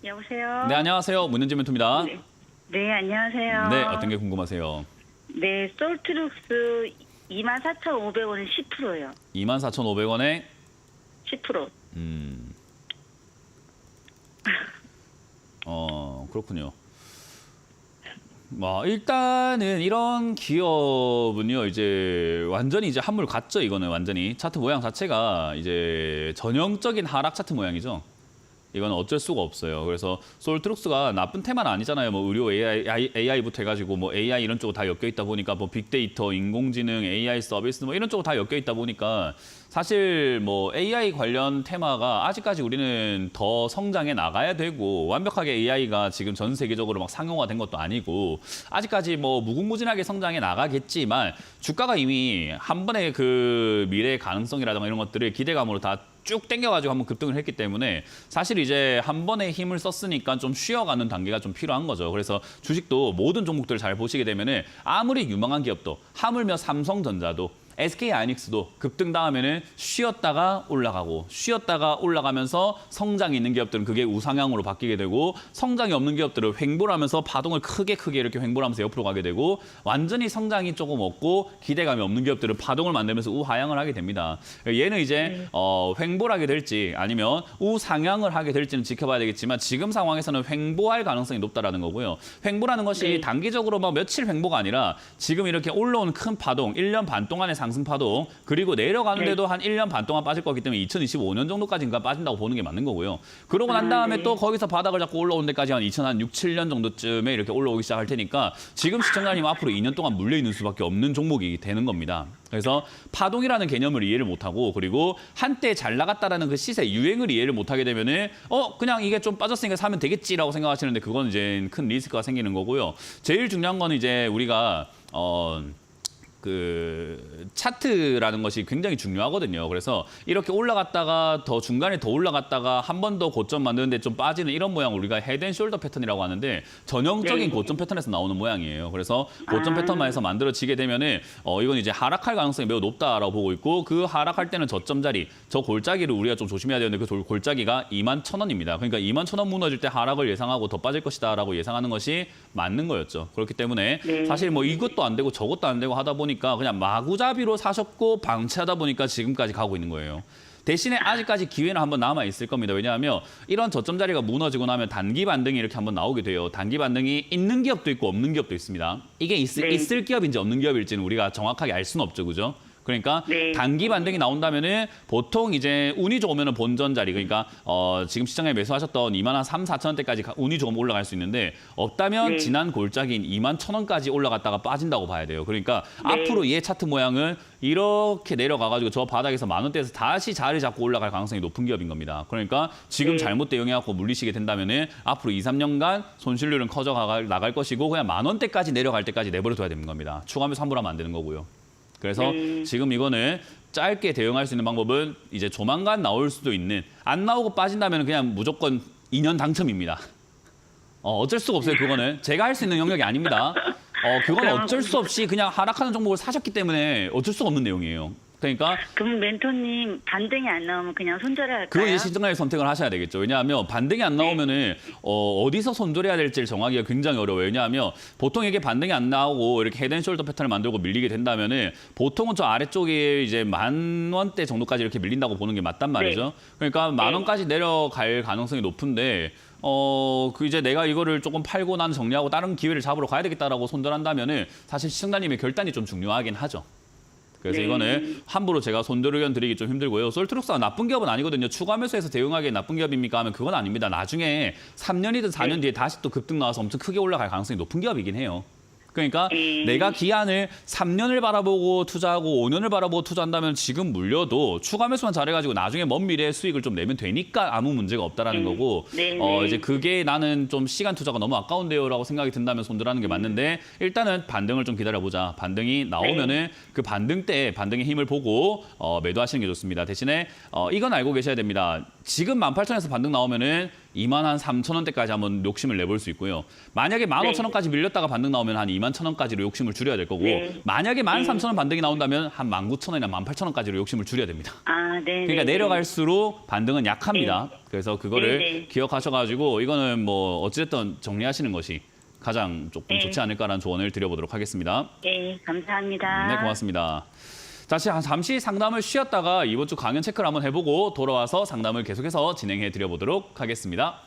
여보세요? 네, 안녕하세요. 문현재 멘토입니다. 네. 네, 안녕하세요. 네, 어떤 게 궁금하세요? 네, 솔트룩스 24,500원은 10%요. 24,500원에 10%. 그렇군요. 일단은 이런 기업은요, 이제 완전히 이제 한물 갔죠, 이거는 완전히. 차트 모양 자체가 이제 전형적인 하락 차트 모양이죠. 이건 어쩔 수가 없어요. 그래서 솔트룩스가 나쁜 테마는 아니잖아요. 뭐 의료 AI부터 해가지고 뭐 AI 이런 쪽으로 다 엮여 있다 보니까 뭐 빅데이터, 인공지능, AI 서비스 뭐 이런 쪽으로 다 엮여 있다 보니까 사실 뭐 AI 관련 테마가 아직까지 우리는 더 성장해 나가야 되고 완벽하게 AI가 지금 전 세계적으로 막 상용화된 것도 아니고 아직까지 뭐 무궁무진하게 성장해 나가겠지만 주가가 이미 한 번에 그 미래의 가능성이라든가 이런 것들을 기대감으로 다 쭉 땡겨가지고 한번 급등을 했기 때문에 사실 이제 한 번에 힘을 썼으니까 좀 쉬어가는 단계가 좀 필요한 거죠. 그래서 주식도 모든 종목들을 잘 보시게 되면은 아무리 유망한 기업도 하물며 삼성전자도 SK하이닉스도 급등 다음에는 쉬었다가 올라가고 쉬었다가 올라가면서 성장이 있는 기업들은 그게 우상향으로 바뀌게 되고 성장이 없는 기업들은 횡보를 하면서 파동을 크게 이렇게 횡보를 하면서 옆으로 가게 되고 완전히 성장이 조금 없고 기대감이 없는 기업들은 파동을 만들면서 우하향을 하게 됩니다. 얘는 이제 횡보를 하게 될지 아니면 우상향을 하게 될지는 지켜봐야 되겠지만 지금 상황에서는 횡보할 가능성이 높다라는 거고요. 횡보라는 것이 단기적으로 뭐 며칠 횡보가 아니라 지금 이렇게 올라온 큰 파동 1년 반 동안의 상승 파동 그리고 내려가는데도 한 1년 반 동안 빠질 거기 때문에 2025년 정도까지인가 빠진다고 보는 게 맞는 거고요. 그러고 난 다음에 또 거기서 바닥을 잡고 올라오는 데까지 한 2006, 7년 정도쯤에 이렇게 올라오기 시작할 테니까 지금 시청자님 앞으로 2년 동안 물려 있는 수밖에 없는 종목이 되는 겁니다. 그래서 파동이라는 개념을 이해를 못하고 그리고 한때 잘 나갔다라는 그 시세 유행을 이해를 못하게 되면은 그냥 이게 좀 빠졌으니까 사면 되겠지라고 생각하시는데 그건 이제 큰 리스크가 생기는 거고요. 제일 중요한 건 이제 우리가 그 차트라는 것이 굉장히 중요하거든요. 그래서 이렇게 올라갔다가 더 중간에 더 올라갔다가 한 번 더 고점 만드는데 좀 빠지는 이런 모양을 우리가 헤드앤숄더 패턴이라고 하는데 전형적인 고점 패턴에서 나오는 모양이에요. 그래서 고점 패턴만 해서 만들어지게 되면은 이건 이제 하락할 가능성이 매우 높다라고 보고 있고 그 하락할 때는 저점 자리, 저 골짜기를 우리가 좀 조심해야 되는데 그 골짜기가 21,000원입니다. 그러니까 21,000원 무너질 때 하락을 예상하고 더 빠질 것이다라고 예상하는 것이 맞는 거였죠. 그렇기 때문에 사실 뭐 이것도 안 되고 저것도 안 되고 하다 보니까 그냥 마구잡이로 사셨고 방치하다 보니까 지금까지 가고 있는 거예요. 대신에 아직까지 기회는 한번 남아 있을 겁니다. 왜냐하면 이런 저점 자리가 무너지고 나면 단기 반등이 이렇게 한번 나오게 돼요. 단기 반등이 있는 기업도 있고 없는 기업도 있습니다. 이게 있을 기업인지 없는 기업일지는 우리가 정확하게 알 수는 없죠, 그죠? 그러니까 단기 반등이 나온다면은 보통 이제 운이 좋으면은 본전 자리 그러니까 지금 시장에 매수하셨던 2만 3, 4천 원대까지 운이 조금 올라갈 수 있는데 없다면 지난 골짜기인 2만 1천 원까지 올라갔다가 빠진다고 봐야 돼요. 그러니까 앞으로 얘 차트 모양은 이렇게 내려가가지고 저 바닥에서 만 원대에서 다시 자리 잡고 올라갈 가능성이 높은 기업인 겁니다. 그러니까 지금 잘못 대응해갖고 물리시게 된다면은 앞으로 2, 3년간 손실률은 커져 나갈 것이고 그냥 만 원대까지 내려갈 때까지 내버려둬야 되는 겁니다. 추가하면서 환불하면 안 되는 거고요. 그래서 지금 이거는 짧게 대응할 수 있는 방법은 이제 조만간 나올 수도 있는 안 나오고 빠진다면 그냥 무조건 2년 당첨입니다. 어쩔 수가 없어요. 그거는 제가 할 수 있는 영역이 아닙니다. 그건 어쩔 수 없이 그냥 하락하는 종목을 사셨기 때문에 어쩔 수가 없는 내용이에요. 그러니까 그럼 멘토님 반등이 안 나오면 그냥 손절해야 할까요? 그거 이제 시장을 선택을 하셔야 되겠죠. 왜냐하면 반등이 안 나오면은 어디서 손절해야 될지를 정하기가 굉장히 어려워요. 왜냐하면 보통 이게 반등이 안 나오고 이렇게 헤드앤숄더 패턴을 만들고 밀리게 된다면은 보통은 저 아래쪽에 이제 10,000원대 정도까지 이렇게 밀린다고 보는 게 맞단 말이죠. 그러니까 10,000원까지 내려갈 가능성이 높은데 그 이제 내가 이거를 조금 팔고 난 정리하고 다른 기회를 잡으러 가야 되겠다라고 손절한다면은 사실 시청자님의 결단이 좀 중요하긴 하죠. 그래서 이거는 함부로 제가 손절 의견 드리기 좀 힘들고요. 솔트룩스가 나쁜 기업은 아니거든요. 추가 매수해서 대응하기에 나쁜 기업입니까 하면 그건 아닙니다. 나중에 3년이든 4년 뒤에 다시 또 급등 나와서 엄청 크게 올라갈 가능성이 높은 기업이긴 해요. 그러니까 내가 기한을 3년을 바라보고 투자하고 5년을 바라보고 투자한다면 지금 물려도 추가 매수만 잘해가지고 나중에 먼 미래에 수익을 좀 내면 되니까 아무 문제가 없다라는 거고 이제 그게 나는 좀 시간 투자가 너무 아까운데요라고 생각이 든다면 손절하는 게 맞는데 일단은 반등을 좀 기다려보자. 반등이 나오면은 그 반등 때 반등의 힘을 보고 매도하시는 게 좋습니다. 대신에 이건 알고 계셔야 됩니다. 지금 18,000원에서 반등 나오면은 23,000원대까지 한번 욕심을 내볼 수 있고요. 만약에 15,000원까지 밀렸다가 반등 나오면 한 21,000원까지로 욕심을 줄여야 될 거고 네. 만약에 13,000원 반등이 나온다면 한 19,000원이나 18,000원까지로 욕심을 줄여야 됩니다. 아, 네. 그러니까 내려갈수록 반등은 약합니다. 그래서 그거를 네. 기억하셔가지고 이거는 뭐 어찌됐든 정리하시는 것이 가장 조금 네. 좋지 않을까라는 조언을 드려보도록 하겠습니다. 네, 감사합니다. 네, 고맙습니다. 잠시 상담을 쉬었다가 이번 주 강연 체크를 한번 해보고 돌아와서 상담을 계속해서 진행해 드려보도록 하겠습니다.